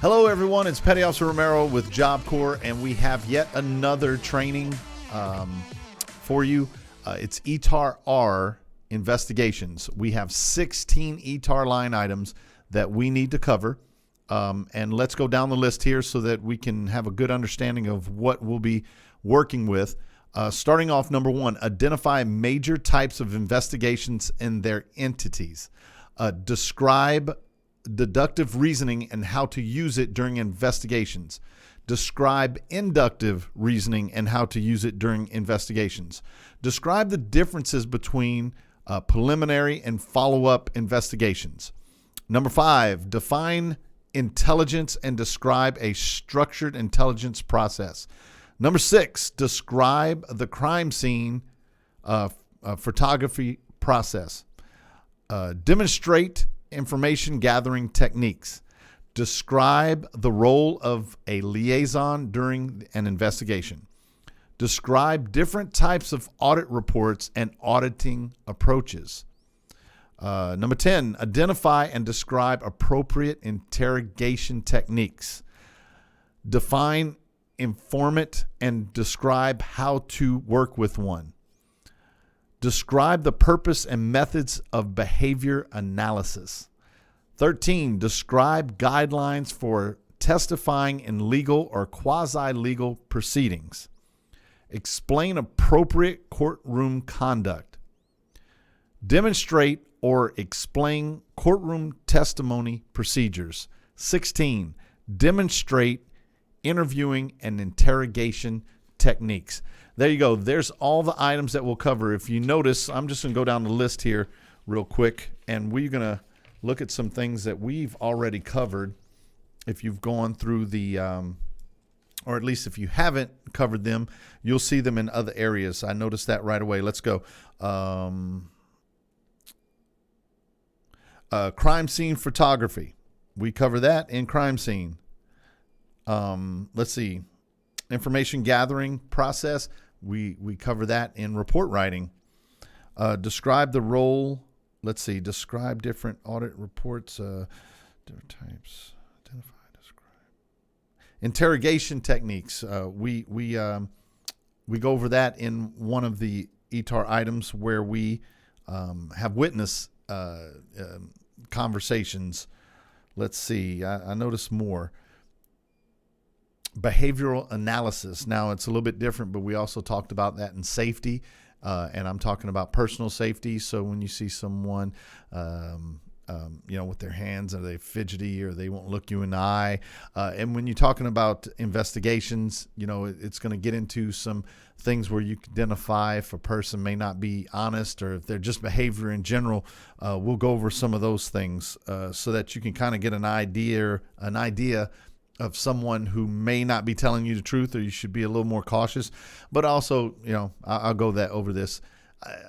Hello, everyone. It's Petty Officer Romero with Job Corps, and we have yet another training for you. It's ETAR investigations. We have 16 ETAR line items that we need to cover. And let's go down the list here so that we can have a good understanding of what we'll be working with. Starting off, number one, identify major types of investigations and their entities. Describe deductive reasoning and how to use it during investigations. Describe inductive reasoning and how to use it during investigations. Describe the differences between preliminary and follow-up investigations. Number 5, define intelligence and describe a structured intelligence process. Number 6, describe the crime scene photography process. Demonstrate information gathering techniques. Describe the role of a liaison during an investigation. Describe different types of audit reports and auditing approaches. Number 10, identify and describe appropriate interrogation techniques. Define informant and describe how to work with one. Describe the purpose and methods of behavior analysis. 13, describe guidelines for testifying in legal or quasi-legal proceedings. Explain appropriate courtroom conduct. Demonstrate or explain courtroom testimony procedures. 16, demonstrate interviewing and interrogation techniques. There you go. There's all the items that we'll cover. If you notice, I'm just going to go down the list here real quick, and we're going to look at some things that we've already covered. If you've gone through the, or at least if you haven't covered them, you'll see them in other areas. I noticed that right away. Let's go. Crime scene photography. We cover that in crime scene. Let's see. Information gathering process. We cover that in report writing. Describe the role. Let's see. Describe different audit reports. Different types. Identify. Describe. Interrogation techniques. We go over that in one of the ETAR items where we have witness conversations. Let's see. I noticed more. Behavioral analysis. Now, it's a little bit different, but we also talked about that in safety, and I'm talking about personal safety. So when you see someone, with their hands, are they fidgety or they won't look you in the eye? And when you're talking about investigations, it's going to get into some things where you can identify if a person may not be honest or if they're just behavior in general. We'll go over some of those things so that you can kind of get an idea of someone who may not be telling you the truth, or you should be a little more cautious. But also, I'll go over this.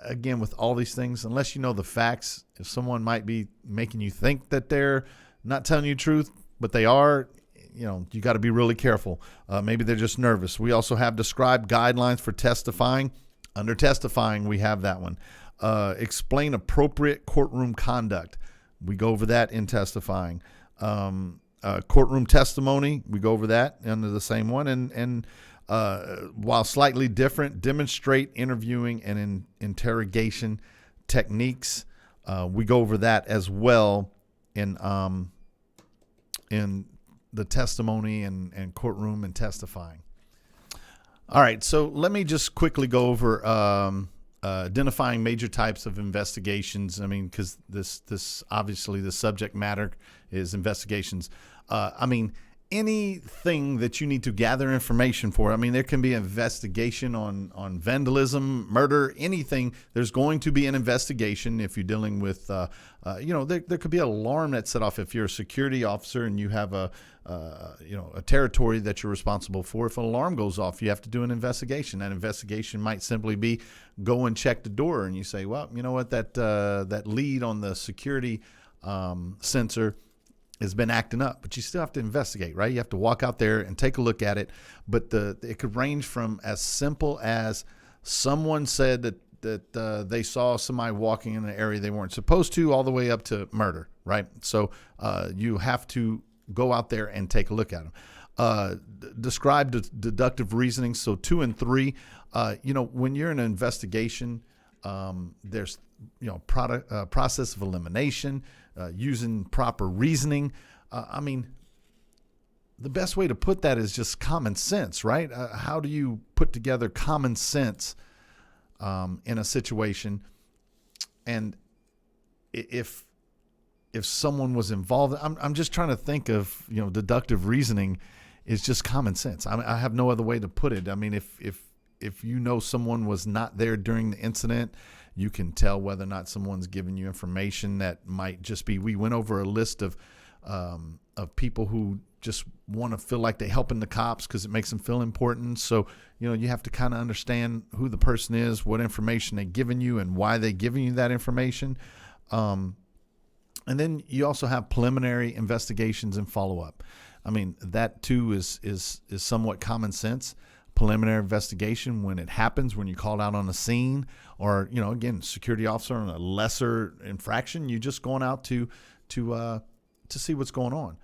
Again, with all these things, unless you know the facts, if someone might be making you think that they're not telling you the truth, but they are, you got to be really careful. Maybe they're just nervous. We also have described guidelines for testifying. Under testifying, we have that one. Explain appropriate courtroom conduct. We go over that in testifying. Courtroom testimony, we go over that under the same one. And while slightly different, demonstrate interviewing and interrogation techniques. We go over that as well in the testimony and courtroom and testifying. All right, so let me just quickly go over identifying major types of investigations. I mean, because this obviously the subject matter is investigations. Anything that you need to gather information for. There can be an investigation on vandalism, murder, anything. There's going to be an investigation if you're dealing with, there could be an alarm that's set off if you're a security officer and you have a territory that you're responsible for. If an alarm goes off, you have to do an investigation. That investigation might simply be go and check the door, and you say, well, you know what, that lead on the security sensor has been acting up, but you still have to investigate, right? You have to walk out there and take a look at it. But it could range from as simple as someone said that they saw somebody walking in an area they weren't supposed to, all the way up to murder, right? So you have to go out there and take a look at them. Describe deductive reasoning. So 2 and 3, when you're in an investigation, there's, process of elimination, using proper reasoning. The best way to put that is just common sense, right? How do you put together common sense in a situation? And if someone was involved, I'm just trying to think of, deductive reasoning is just common sense. I have no other way to put it. I mean, if someone was not there during the incident, you can tell whether or not someone's giving you information that might just be. We went over a list of people who just want to feel like they're helping the cops because it makes them feel important. So, you have to kind of understand who the person is, what information they're giving you, and why they're giving you that information. And then you also have preliminary investigations and follow-up. That too is somewhat common sense. Preliminary investigation, when it happens, when you're called out on the scene, or, again, security officer on a lesser infraction, you're just going out to see what's going on.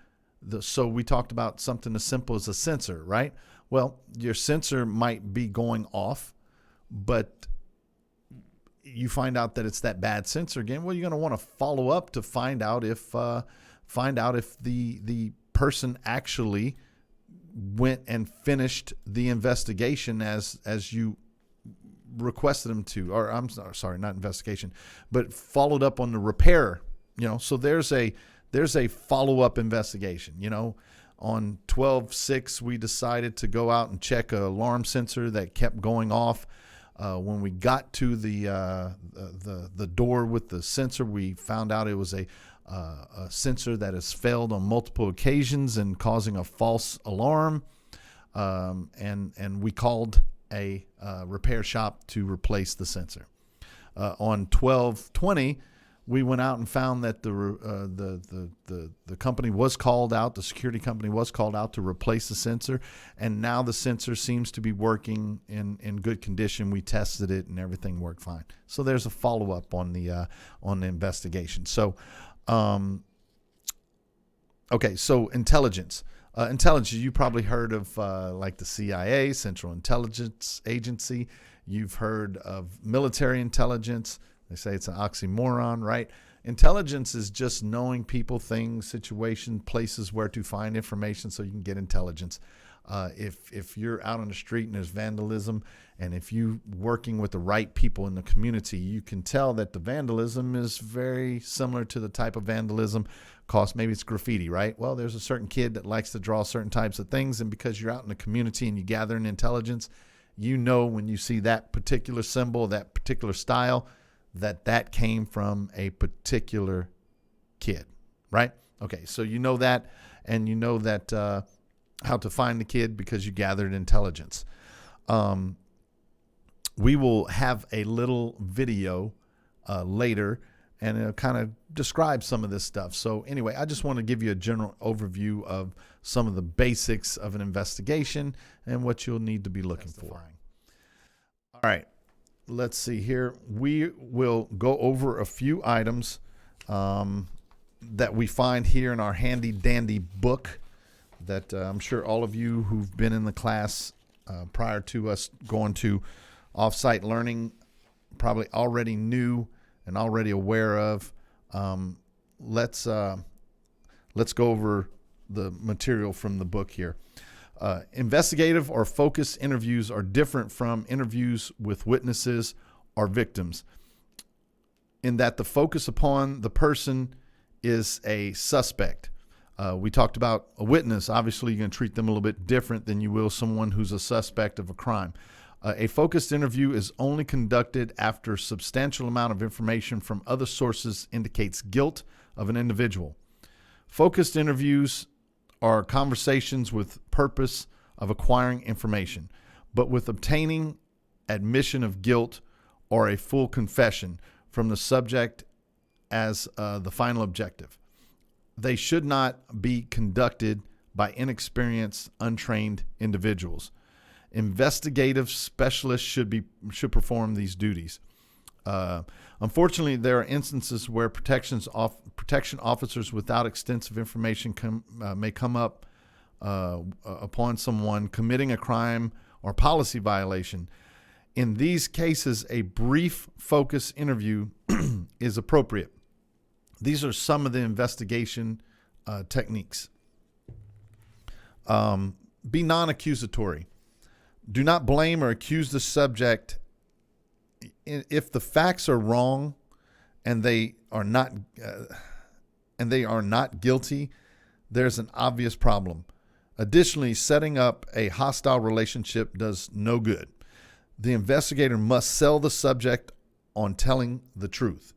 So we talked about something as simple as a sensor, right? Well, your sensor might be going off, but you find out that it's that bad sensor again. Well, you're going to want to follow up to find out if the person actually went and finished the investigation as you requested them to, or I'm sorry, not investigation, but followed up on the repair. So there's a follow-up investigation. On 12/6, we decided to go out and check an alarm sensor that kept going off. When we got to the door with the sensor, we found out it was a sensor that has failed on multiple occasions and causing a false alarm. And we called a repair shop to replace the sensor. On 12/20, we went out and found that the company was called out, the security company was called out to replace the sensor, and now the sensor seems to be working in good condition. We tested it and everything worked fine. So there's a follow-up on the investigation. So, so intelligence. Intelligence, you probably heard of like the CIA, Central Intelligence Agency. You've heard of military intelligence. They say it's an oxymoron, right? Intelligence is just knowing people, things, situations, places where to find information so you can get intelligence. If you're out on the street and there's vandalism, and if you're working with the right people in the community, you can tell that the vandalism is very similar to the type of vandalism caused. Maybe it's graffiti, right? Well, there's a certain kid that likes to draw certain types of things, and because you're out in the community and you gather in intelligence, when you see that particular symbol, that particular style, that came from a particular kid, right? Okay, so you know that, and you know that how to find the kid because you gathered intelligence. We will have a little video later, and it'll kind of describe some of this stuff. So anyway, I just want to give you a general overview of some of the basics of an investigation and what you'll need to be looking for. All right. Let's see here. We will go over a few items that we find here in our handy dandy book that I'm sure all of you who've been in the class prior to us going to offsite learning probably already knew and already aware of. Let's go over the material from the book here. Investigative or focused interviews are different from interviews with witnesses or victims in that the focus upon the person is a suspect. We talked about a witness. Obviously, you're going to treat them a little bit different than you will someone who's a suspect of a crime. A focused interview is only conducted after a substantial amount of information from other sources indicates guilt of an individual. Focused interviews are conversations with purpose of acquiring information, but with obtaining admission of guilt or a full confession from the subject as the final objective. They should not be conducted by inexperienced, untrained individuals. Investigative specialists should perform these duties. Unfortunately, there are instances where protection officers without extensive information may come up upon someone committing a crime or policy violation. In these cases, a brief focus interview is appropriate. These are some of the investigation techniques. Be non-accusatory. Do not blame or accuse the subject if the facts are wrong and they are not guilty. There's an obvious problem. Additionally, setting up a hostile relationship does no good. The investigator must sell the subject on telling the truth.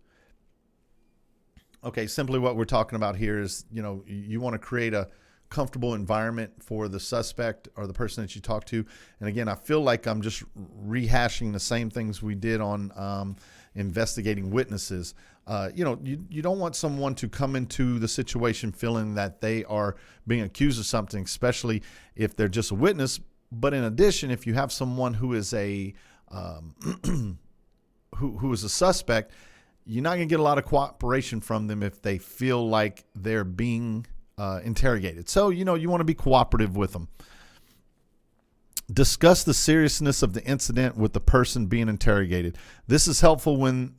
Okay, simply what we're talking about here is, you want to create a comfortable environment for the suspect or the person that you talk to. And again, I feel like I'm just rehashing the same things we did on investigating witnesses. You don't want someone to come into the situation feeling that they are being accused of something, especially if they're just a witness. But in addition, if you have someone who is a who is a suspect, you're not going to get a lot of cooperation from them if they feel like they're being interrogated. So, you want to be cooperative with them. Discuss the seriousness of the incident with the person being interrogated. This is helpful when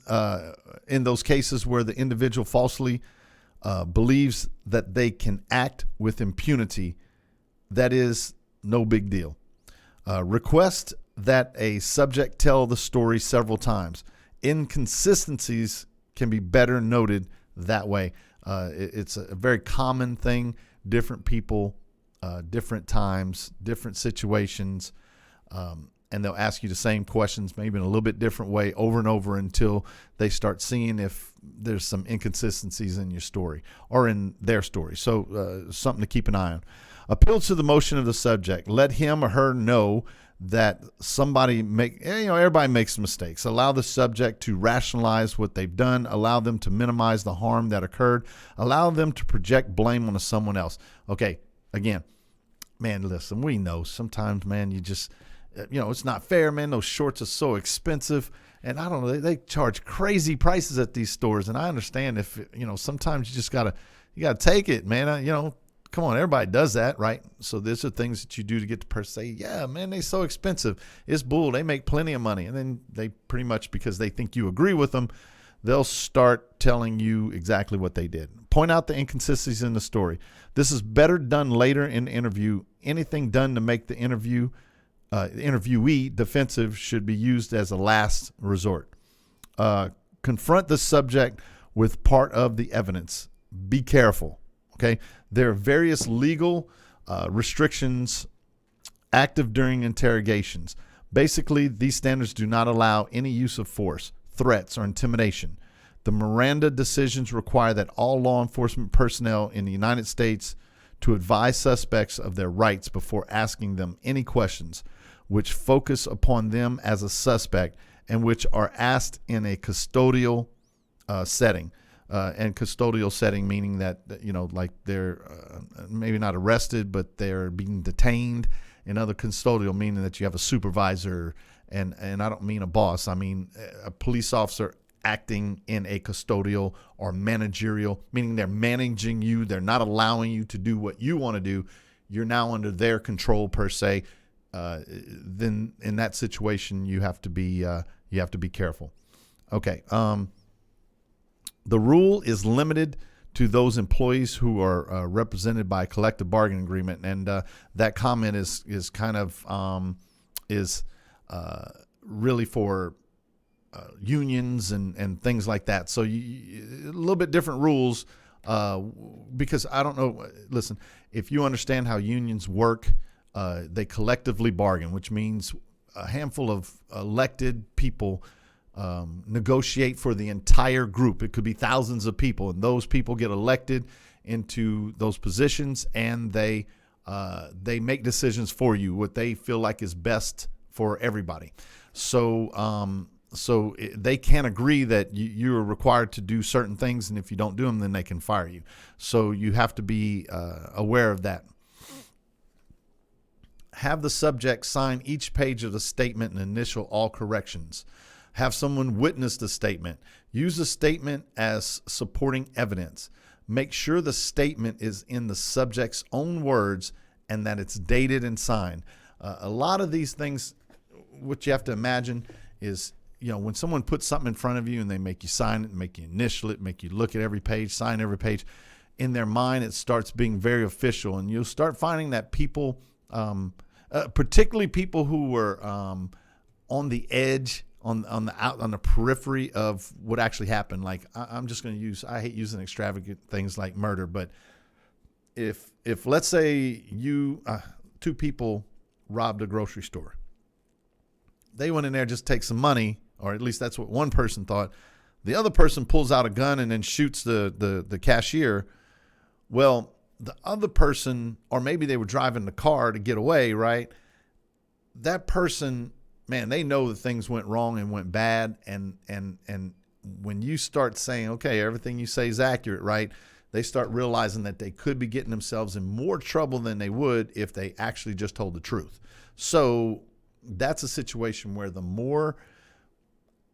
in those cases where the individual falsely believes that they can act with impunity. That is no big deal. Request that a subject tell the story several times. Inconsistencies can be better noted that way. It's a very common thing. Different people, different times, different situations, and they'll ask you the same questions, maybe in a little bit different way over and over until they start seeing if there's some inconsistencies in your story or in their story. So something to keep an eye on. Appeal to the emotion of the subject. Let him or her know that everybody makes mistakes. Allow the subject to rationalize what they've done. Allow them to minimize the harm that occurred. Allow them to project blame onto someone else. Okay, again, man, listen, we know sometimes, man, you just, it's not fair, man. Those shorts are so expensive. And I don't know, they charge crazy prices at these stores. And I understand if, sometimes you just gotta take it, man. Come on, everybody does that, right? So these are things that you do to get the person to say, yeah, man, they're so expensive. It's bull. They make plenty of money. And then they pretty much, because they think you agree with them, they'll start telling you exactly what they did. Point out the inconsistencies in the story. This is better done later in the interview. Anything done to make the interviewee defensive should be used as a last resort. Confront the subject with part of the evidence. Be careful. Okay, there are various legal restrictions active during interrogations. Basically, these standards do not allow any use of force, threats, or intimidation. The Miranda decisions require that all law enforcement personnel in the United States to advise suspects of their rights before asking them any questions which focus upon them as a suspect and which are asked in a custodial setting. And custodial setting meaning that, like they're maybe not arrested, but they're being detained. Another custodial meaning that you have a supervisor, and I don't mean a boss. I mean a police officer acting in a custodial or managerial, meaning they're managing you. They're not allowing you to do what you want to do. You're now under their control per se. Then in that situation, you have to be careful. Okay. The rule is limited to those employees who are represented by a collective bargaining agreement, and that comment is kind of really for unions and things like that. So a little bit different rules because I don't know. Listen, if you understand how unions work, they collectively bargain, which means a handful of elected people negotiate for the entire group. It could be thousands of people, and those people get elected into those positions, and they make decisions for you, what they feel like is best for everybody. So they can't agree that you're required to do certain things, and if you don't do them, then they can fire you. So you have to be aware of that. Have the subject sign each page of the statement and initial all corrections. Have someone witness the statement. Use the statement as supporting evidence. Make sure the statement is in the subject's own words and that it's dated and signed. A lot of these things, what you have to imagine is, when someone puts something in front of you and they make you sign it, make you initial it, make you look at every page, sign every page, in their mind it starts being very official. And you'll start finding that people, particularly people who were on the edge, on the periphery of what actually happened. Like I'm just going to use, I hate using extravagant things like murder, but if let's say two people robbed a grocery store, they went in there just to take some money, or at least that's what one person thought. The other person pulls out a gun and then shoots the cashier. Well, the other person, or maybe they were driving the car to get away, right? That person, man, they know that things went wrong and went bad. And when you start saying, okay, everything you say is accurate, right? They start realizing that they could be getting themselves in more trouble than they would if they actually just told the truth. So that's a situation where the more,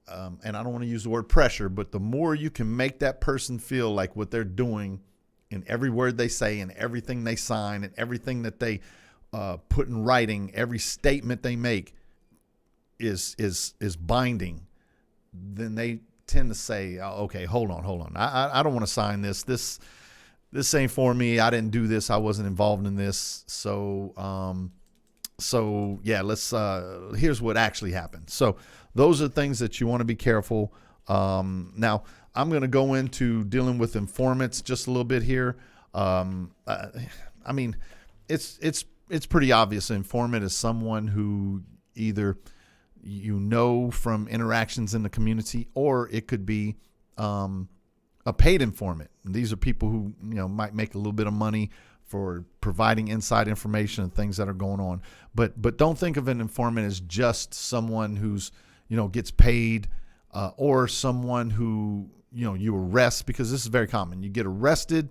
and I don't want to use the word pressure, but the more you can make that person feel like what they're doing in every word they say and everything they sign and everything that they put in writing, every statement they make is binding, then they tend to say, oh, okay, hold on. I don't want to sign this. This ain't for me. I didn't do this. I wasn't involved in this. So yeah, here's what actually happened. So those are things that you want to be careful. Now I'm going to go into dealing with informants just a little bit here. I mean, it's pretty obvious. An informant is someone who either from interactions in the community, or it could be a paid informant. And these are people who might make a little bit of money for providing inside information and things that are going on. But don't think of an informant as just someone who's gets paid, or someone who you arrest, because this is very common. You get arrested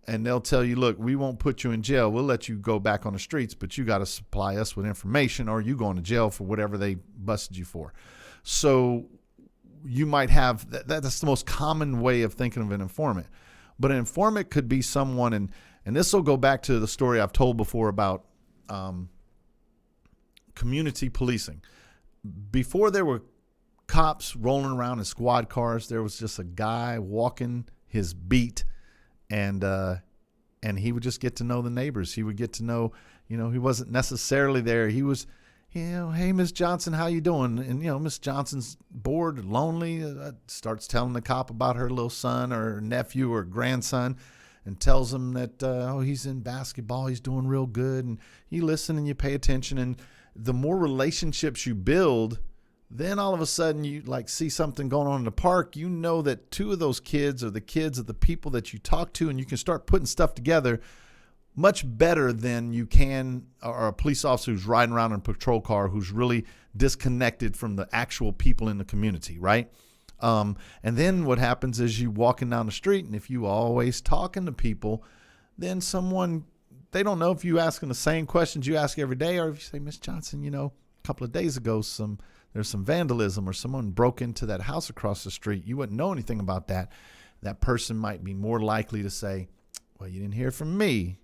and they'll tell you, look, we won't put you in jail. We'll let you go back on the streets, but you got to supply us with information, or you going to jail for whatever they busted you for. So you might have that's the most common way of thinking of an informant. But an informant could be someone, and this will go back to the story I've told before about community policing. Before there were cops rolling around in squad cars, there was just a guy walking his beat, and he would just get to know the neighbors. He would get to know, he wasn't necessarily there. He was, hey, Miss Johnson, how you doing? And, Miss Johnson's bored, lonely, starts telling the cop about her little son or nephew or grandson, and tells him that, he's in basketball, he's doing real good. And you listen and you pay attention. And the more relationships you build, then all of a sudden you see something going on in the park. You know that two of those kids are the kids of the people that you talk to, and you can start putting stuff together much better than you can, or a police officer who's riding around in a patrol car who's really disconnected from the actual people in the community, right? And then what happens is you walking down the street, and if you always talking to people, then they don't know if you asking the same questions you ask every day, or if you say, Miss Johnson, a couple of days ago, there's some vandalism, or someone broke into that house across the street. You wouldn't know anything about that. That person might be more likely to say, well, you didn't hear from me,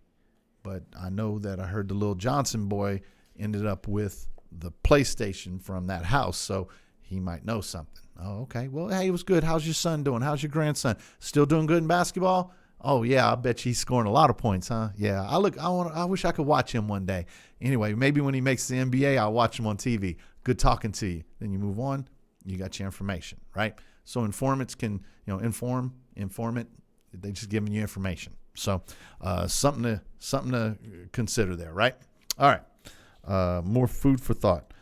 but I know that I heard the little Johnson boy ended up with the PlayStation from that house, so he might know something. Oh, okay. Well, hey, it was good. How's your son doing? How's your grandson? Still doing good in basketball? Oh, yeah, I bet you he's scoring a lot of points, huh? Yeah, I wish I could watch him one day. Anyway, maybe when he makes the NBA, I'll watch him on TV. Good talking to you. Then you move on. You got your information, right? So informants can, informant, they just giving you information. So something to consider there, right? All right. More food for thought.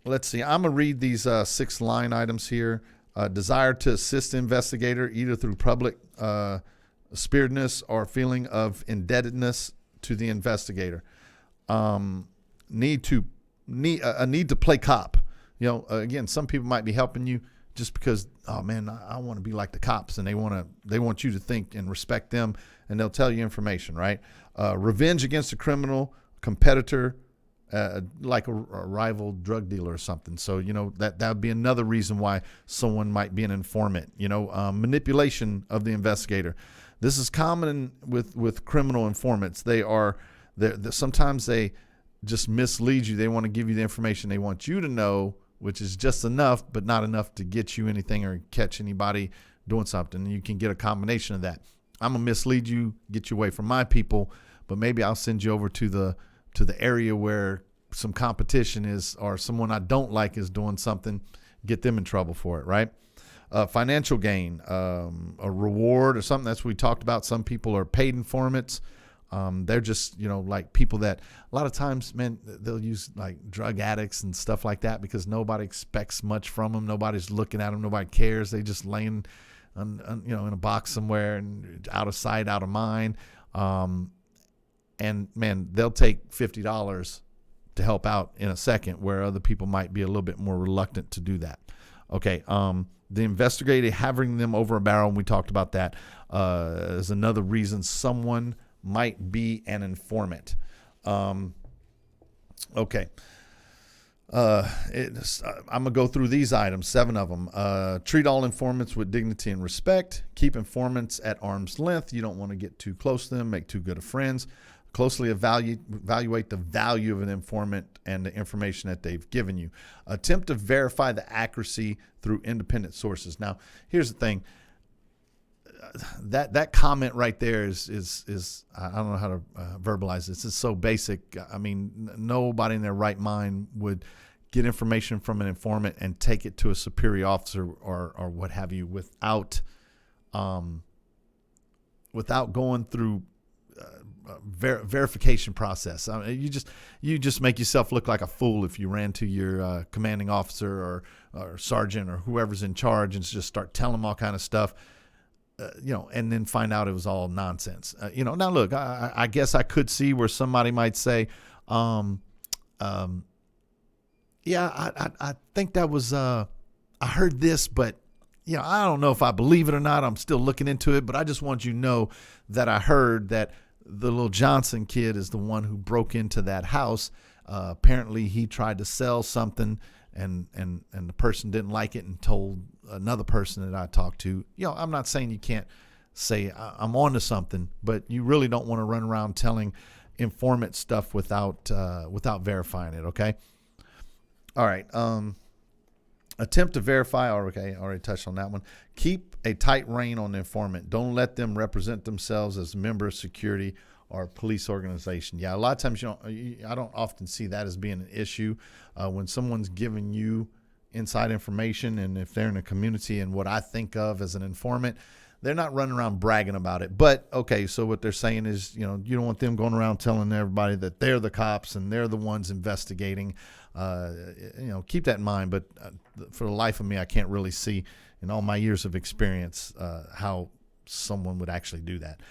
Let's see. I'm going to read these 6 line items here. Desire to assist the investigator either through public spiritedness or feeling of indebtedness to the investigator. Need to play cop. Again, some people might be helping you just because, oh man, I want to be like the cops, and they want you to think and respect them, and they'll tell you information, right? Revenge against a criminal, competitor, like a rival drug dealer or something. So, that would be another reason why someone might be an informant. Manipulation of the investigator. This is common with criminal informants. Sometimes they just mislead you. They want to give you the information they want you to know, which is just enough, but not enough to get you anything or catch anybody doing something. You can get a combination of that. I'm gonna mislead you, get you away from my people, but maybe I'll send you over to the area where some competition is, or someone I don't like is doing something, get them in trouble for it, right? Financial gain, a reward or something. That's what we talked about. Some people are paid informants. They're just, like people that a lot of times, man, they'll use like drug addicts and stuff like that because nobody expects much from them. Nobody's looking at them. Nobody cares. They just laying in a box somewhere and out of sight, out of mind. And man, they'll take $50 to help out in a second, where other people might be a little bit more reluctant to do that. Okay. The investigator having them over a barrel, and we talked about that, is another reason someone might be an informant. Okay. I'm gonna go through these items, 7 of them. Treat all informants with dignity and respect. Keep informants at arm's length. You don't want to get too close to them, make too good of friends. Closely evaluate the value of an informant and the information that they've given you. Attempt to verify the accuracy through independent sources. Now, here's the thing. That comment right there is I don't know how to verbalize this. It's so basic. I mean, nobody in their right mind would get information from an informant and take it to a superior officer or what have you without going through verification process. I mean, you just make yourself look like a fool if you ran to your commanding officer or sergeant or whoever's in charge and just start telling them all kind of stuff. And then find out it was all nonsense. Now look, I guess I could see where somebody might say, I think that was, I heard this, but I don't know if I believe it or not. I'm still looking into it, but I just want you to know that I heard that the little Johnson kid is the one who broke into that house. Apparently he tried to sell something and the person didn't like it and told another person that I talked to. I'm not saying you can't say I'm on to something, but you really don't want to run around telling informant stuff without verifying it. Okay. All right. Attempt to verify. Okay. I already touched on that one. Keep a tight rein on the informant. Don't let them represent themselves as a member of security or police organization. Yeah. A lot of times I don't often see that as being an issue when someone's giving you inside information, and if they're in a community and what I think of as an informant, they're not running around bragging about it. But okay, so what they're saying is, you don't want them going around telling everybody that they're the cops and they're the ones investigating. Keep that in mind. But for the life of me, I can't really see in all my years of experience how someone would actually do that.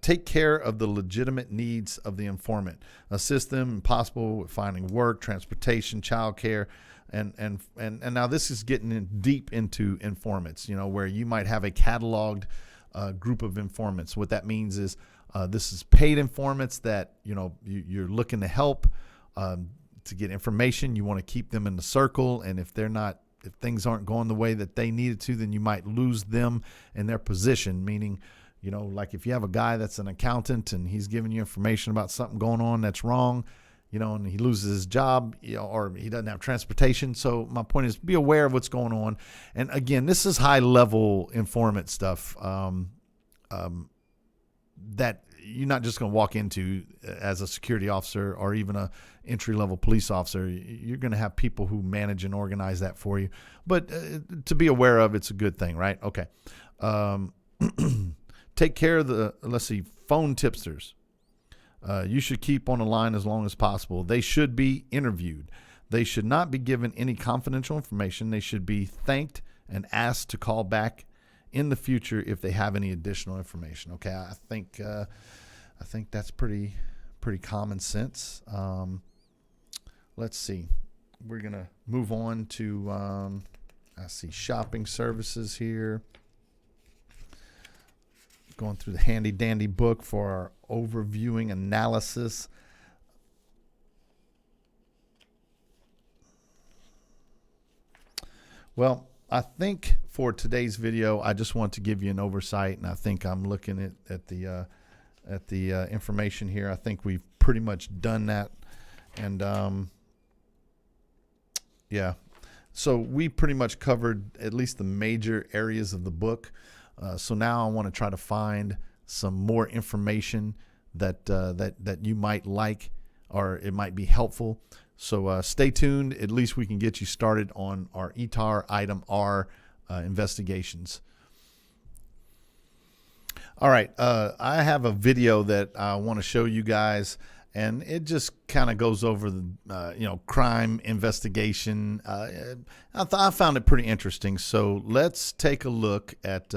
Take care of the legitimate needs of the informant. Assist them, if possible, with finding work, transportation, childcare, and now this is getting in deep into informants. Where you might have a cataloged group of informants. What that means is this is paid informants that you're looking to help to get information. You want to keep them in the circle, and if things aren't going the way that they needed to, then you might lose them in their position, meaning. Like if you have a guy that's an accountant and he's giving you information about something going on that's wrong, and he loses his job, or he doesn't have transportation. So my point is, be aware of what's going on. And again, this is high level informant stuff that you're not just going to walk into as a security officer or even a entry level police officer. You're going to have people who manage and organize that for you. But to be aware of, it's a good thing, right? Okay. Take care of phone tipsters. You should keep on the line as long as possible. They should be interviewed. They should not be given any confidential information. They should be thanked and asked to call back in the future if they have any additional information. Okay, I think that's pretty common sense. Let's see. We're gonna move on to I see shopping services here. Going through the handy dandy book for our overviewing analysis Well, I think for today's video, I just want to give you an oversight, and I think I'm looking at the information here. I think we've pretty much done that, and yeah. So we pretty much covered at least the major areas of the book. So now I want to try to find some more information that you might like, or it might be helpful. So stay tuned. At least we can get you started on our ETAR Item R investigations. All right, I have a video that I want to show you guys, and it just kind of goes over the crime investigation. I found it pretty interesting. So let's take a look at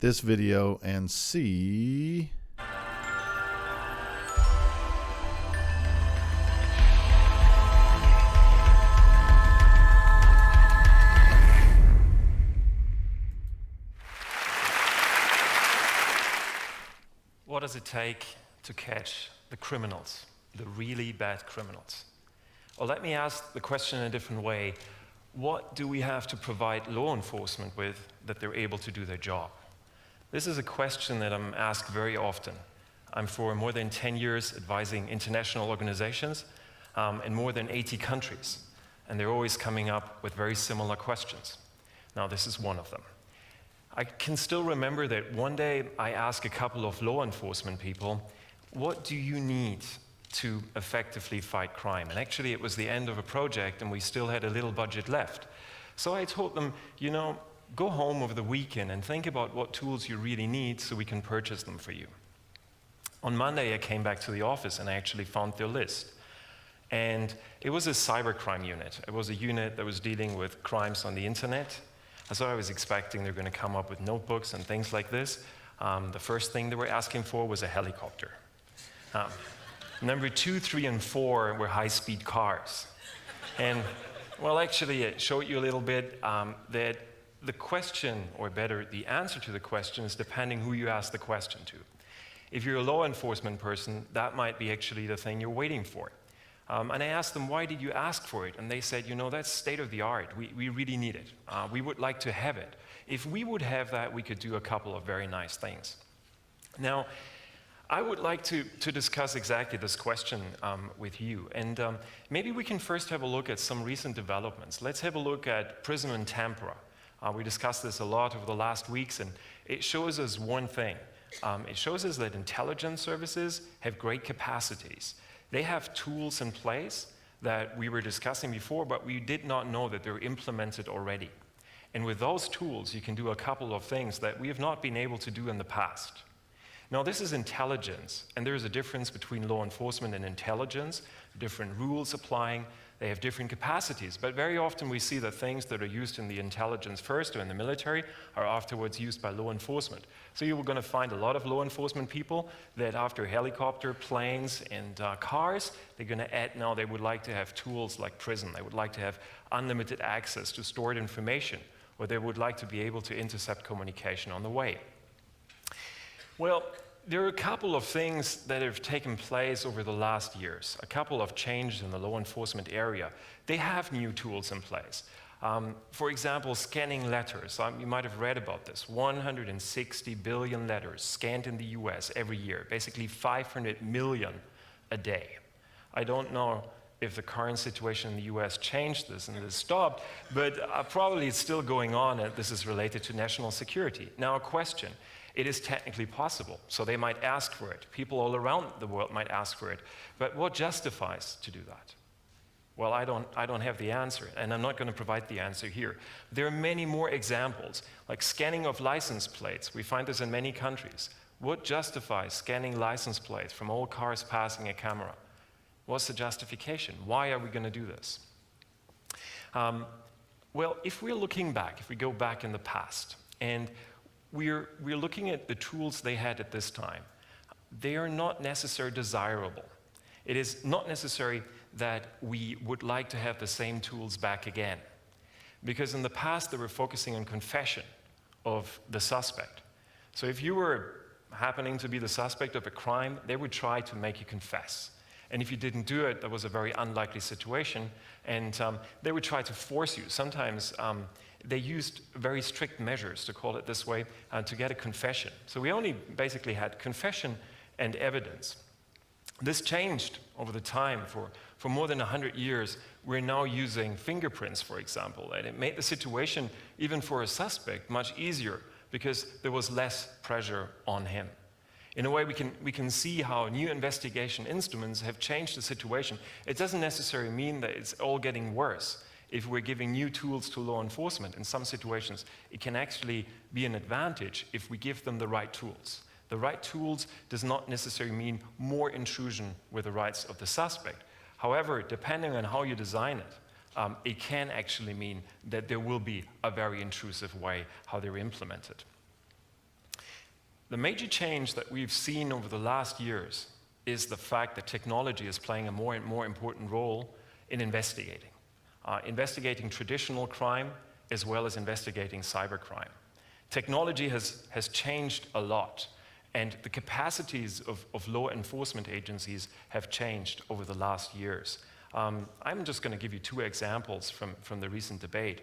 this video and see. What does it take to catch the criminals, the really bad criminals? Or let me ask the question in a different way. What do we have to provide law enforcement with that they're able to do their job? This is a question that I'm asked very often. I'm for more than 10 years advising international organizations in more than 80 countries, and they're always coming up with very similar questions. Now, this is one of them. I can still remember that one day I asked a couple of law enforcement people, what do you need to effectively fight crime? And actually it was the end of a project and we still had a little budget left. So I told them, go home over the weekend and think about what tools you really need so we can purchase them for you. On Monday I came back to the office and I actually found their list. And it was a cybercrime unit. It was a unit that was dealing with crimes on the internet. So I was expecting they're going to come up with notebooks and things like this. The first thing they were asking for was a helicopter. Number 2, 3, and 4 were high-speed cars. And, well, actually, it showed you a little bit that the question, or better, the answer to the question is depending who you ask the question to. If you're a law enforcement person, that might be actually the thing you're waiting for. And I asked them, why did you ask for it? And they said, that's state of the art. We really need it. We would like to have it. If we would have that, we could do a couple of very nice things. Now, I would like to discuss exactly this question with you. And maybe we can first have a look at some recent developments. Let's have a look at PRISM and Tempora. We discussed this a lot over the last weeks, and it shows us one thing. It shows us that intelligence services have great capacities. They have tools in place that we were discussing before, but we did not know that they're implemented already. And with those tools, you can do a couple of things that we have not been able to do in the past. Now, this is intelligence, and there is a difference between law enforcement and intelligence, different rules applying. They have different capacities, but very often we see that things that are used in the intelligence first or in the military are afterwards used by law enforcement. So you were going to find a lot of law enforcement people that after helicopter, planes, and cars, they're going to add now they would like to have tools like PRISM. They would like to have unlimited access to stored information, or they would like to be able to intercept communication on the way. Well, there are a couple of things that have taken place over the last years, a couple of changes in the law enforcement area. They have new tools in place. For example, scanning letters. You might have read about this. 160 billion letters scanned in the US every year, basically 500 million a day. I don't know if the current situation in the US changed this and it has stopped, but probably it's still going on, and this is related to national security. Now, a question. It is technically possible, so they might ask for it. People all around the world might ask for it. But what justifies to do that? Well, I don't have the answer, and I'm not going to provide the answer here. There are many more examples, like scanning of license plates. We find this in many countries. What justifies scanning license plates from all cars passing a camera? What's the justification? Why are we going to do this? Well, if we're looking back, if we go back in the past, and we're looking at the tools they had at this time, they are not necessarily desirable. It is not necessary that we would like to have the same tools back again. Because in the past, they were focusing on confession of the suspect. So if you were happening to be the suspect of a crime, they would try to make you confess. And if you didn't do it, that was a very unlikely situation. And they would try to force you. Sometimes they used very strict measures, to call it this way, to get a confession. So we only basically had confession and evidence. This changed over the time. For more than 100 years, we're now using fingerprints, for example. And it made the situation, even for a suspect, much easier because there was less pressure on him. In a way, we can see how new investigation instruments have changed the situation. It doesn't necessarily mean that it's all getting worse. If we're giving new tools to law enforcement, in some situations, it can actually be an advantage if we give them the right tools. The right tools does not necessarily mean more intrusion with the rights of the suspect. However, depending on how you design it, it can actually mean that there will be a very intrusive way how they're implemented. The major change that we've seen over the last years is the fact that technology is playing a more and more important role in investigating. Investigating traditional crime as well as investigating cybercrime. Technology has changed a lot, and the capacities of law enforcement agencies have changed over the last years. I'm just going to give you two examples from the recent debate.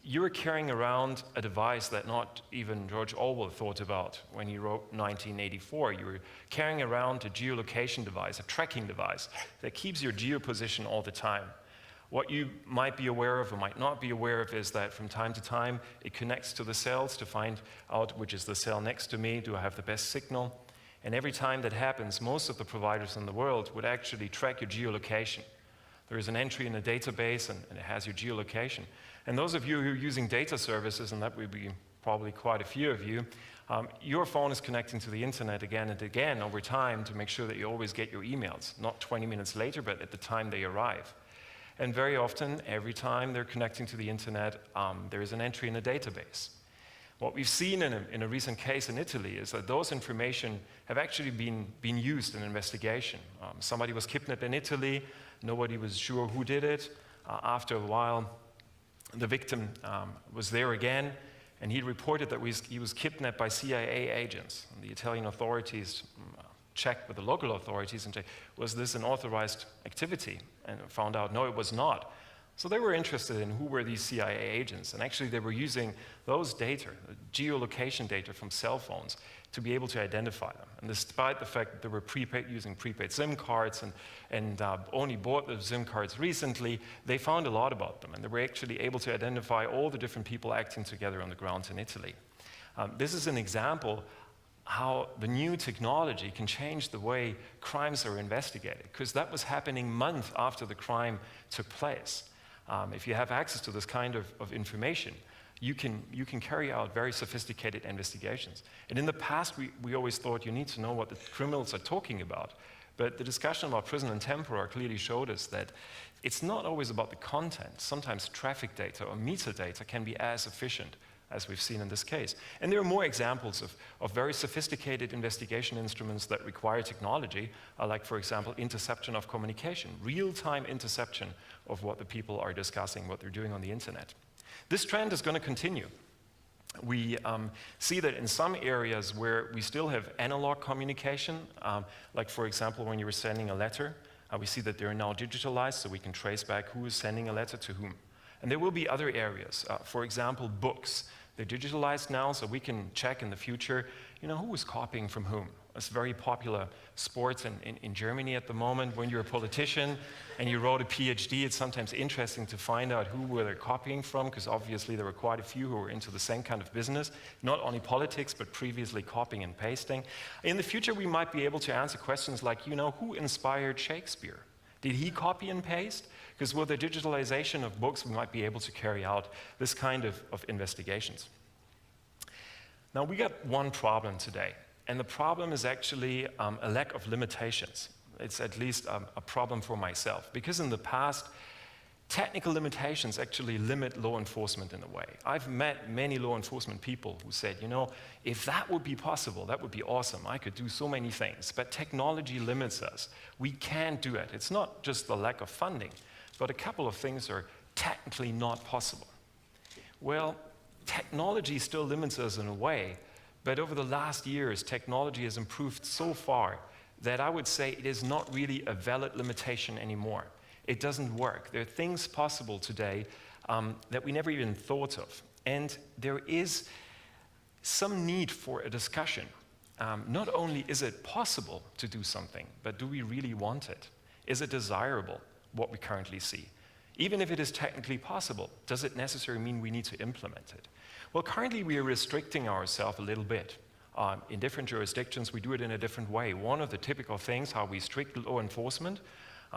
You're carrying around a device that not even George Orwell thought about when he wrote 1984. You were carrying around a geolocation device, a tracking device, that keeps your geoposition all the time. What you might be aware of or might not be aware of is that from time to time, it connects to the cells to find out which is the cell next to me, do I have the best signal? And every time that happens, most of the providers in the world would actually track your geolocation. There is an entry in a database and it has your geolocation. And those of you who are using data services, and that would be probably quite a few of you, your phone is connecting to the internet again and again over time to make sure that you always get your emails, not 20 minutes later, but at the time they arrive. And very often, every time they're connecting to the internet, there is an entry in a database. What we've seen in a recent case in Italy is that those information have actually been used in investigation. Somebody was kidnapped in Italy, nobody was sure who did it. After a while, the victim was there again, and he reported that he was kidnapped by CIA agents. And the Italian authorities checked with the local authorities and said, was this an authorized activity? And found out, no, it was not. So they were interested in who were these CIA agents, and actually they were using those data, the geolocation data from cell phones, to be able to identify them. And despite the fact that they were using prepaid SIM cards and only bought the SIM cards recently, they found a lot about them, and they were actually able to identify all the different people acting together on the ground in Italy. This is an example how the new technology can change the way crimes are investigated, because that was happening months after the crime took place. If you have access to this kind of information, you can carry out very sophisticated investigations. And in the past, we always thought you need to know what the criminals are talking about. But the discussion about prison and temporal clearly showed us that it's not always about the content. Sometimes traffic data or metadata can be as efficient as we've seen in this case. And there are more examples of very sophisticated investigation instruments that require technology, like, for example, interception of communication, real-time interception of what the people are discussing, what they're doing on the internet. This trend is going to continue. We see that in some areas where we still have analog communication, like, for example, when you were sending a letter, we see that they're now digitalized, so we can trace back who is sending a letter to whom. And there will be other areas, for example, books. They're digitalized now, so we can check in the future, who is copying from whom. It's very popular sport in Germany at the moment. When you're a politician and you wrote a PhD, it's sometimes interesting to find out who were they copying from, because obviously there were quite a few who were into the same kind of business, not only politics, but previously copying and pasting. In the future, we might be able to answer questions like, who inspired Shakespeare? Did he copy and paste? Because with the digitalization of books, we might be able to carry out this kind of investigations. Now, we got one problem today, and the problem is actually a lack of limitations. It's at least a problem for myself, because in the past, technical limitations actually limit law enforcement in a way. I've met many law enforcement people who said, if that would be possible, that would be awesome. I could do so many things, but technology limits us. We can't do it. It's not just the lack of funding, but a couple of things are technically not possible. Well, technology still limits us in a way, but over the last years, technology has improved so far that I would say it is not really a valid limitation anymore. It doesn't work. There are things possible today that we never even thought of. And there is some need for a discussion. Not only is it possible to do something, but do we really want it? Is it desirable, what we currently see? Even if it is technically possible, does it necessarily mean we need to implement it? Well, currently we are restricting ourselves a little bit. In different jurisdictions, we do it in a different way. One of the typical things, how we restrict law enforcement,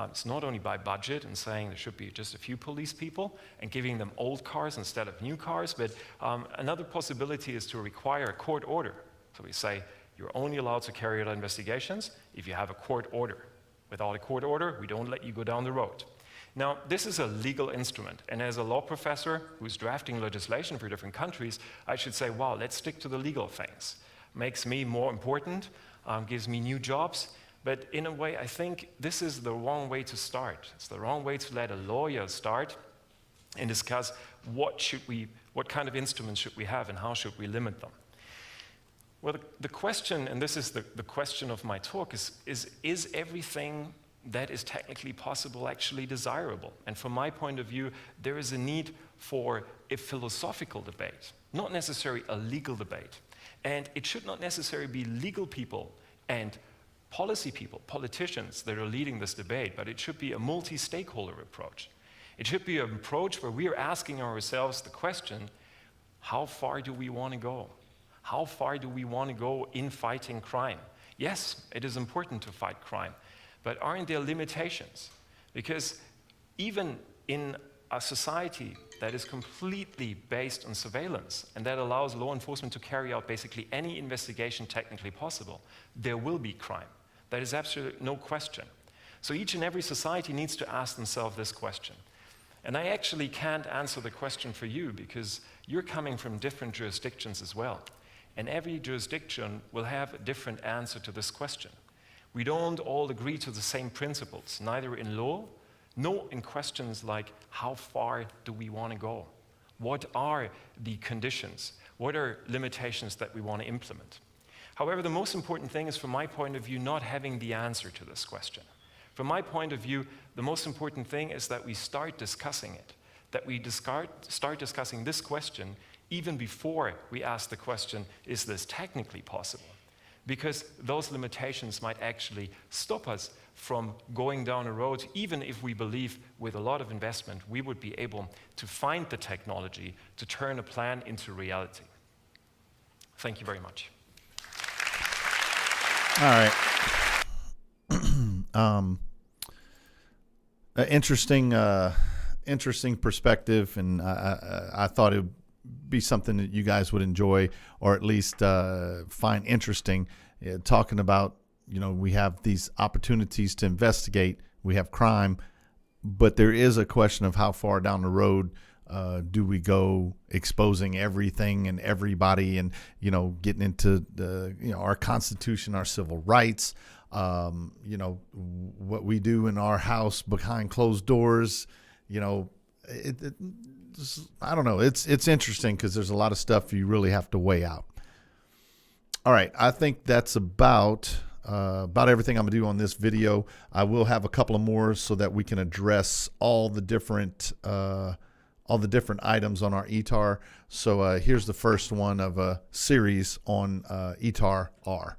it's not only by budget and saying there should be just a few police people and giving them old cars instead of new cars, but another possibility is to require a court order. So we say, you're only allowed to carry out investigations if you have a court order. Without a court order, we don't let you go down the road. Now, this is a legal instrument, and as a law professor who's drafting legislation for different countries, I should say, wow, let's stick to the legal things. Makes me more important, gives me new jobs, but in a way, I think this is the wrong way to start. It's the wrong way to let a lawyer start and discuss what kind of instruments should we have and how should we limit them. Well, the question, and this is the question of my talk, is everything that is technically possible actually desirable? And from my point of view, there is a need for a philosophical debate, not necessarily a legal debate. And it should not necessarily be legal people and policy people, politicians that are leading this debate, but it should be a multi-stakeholder approach. It should be an approach where we are asking ourselves the question, how far do we want to go? How far do we want to go in fighting crime? Yes, it is important to fight crime, but aren't there limitations? Because even in a society that is completely based on surveillance and that allows law enforcement to carry out basically any investigation technically possible, there will be crime. That is absolutely no question. So each and every society needs to ask themselves this question. And I actually can't answer the question for you because you're coming from different jurisdictions as well. And every jurisdiction will have a different answer to this question. We don't all agree to the same principles, neither in law, nor in questions like how far do we want to go? What are the conditions? What are limitations that we want to implement? However, the most important thing is, from my point of view, not having the answer to this question. From my point of view, the most important thing is that we start discussing it, that we start discussing this question even before we ask the question, is this technically possible? Because those limitations might actually stop us from going down a road, even if we believe with a lot of investment we would be able to find the technology to turn a plan into reality. Thank you very much. All right. Interesting perspective, and I thought it would be something that you guys would enjoy, or at least find interesting. Talking about, we have these opportunities to investigate, we have crime, but there is a question of how far down the road do we go, exposing everything and everybody, and getting into our Constitution, our civil rights, what we do in our house behind closed doors. I don't know. It's interesting because there's a lot of stuff you really have to weigh out. All right, I think that's about everything I'm gonna do on this video. I will have a couple of more so that we can address all the different items on our ETAR. So here's the first one of a series on ETAR R.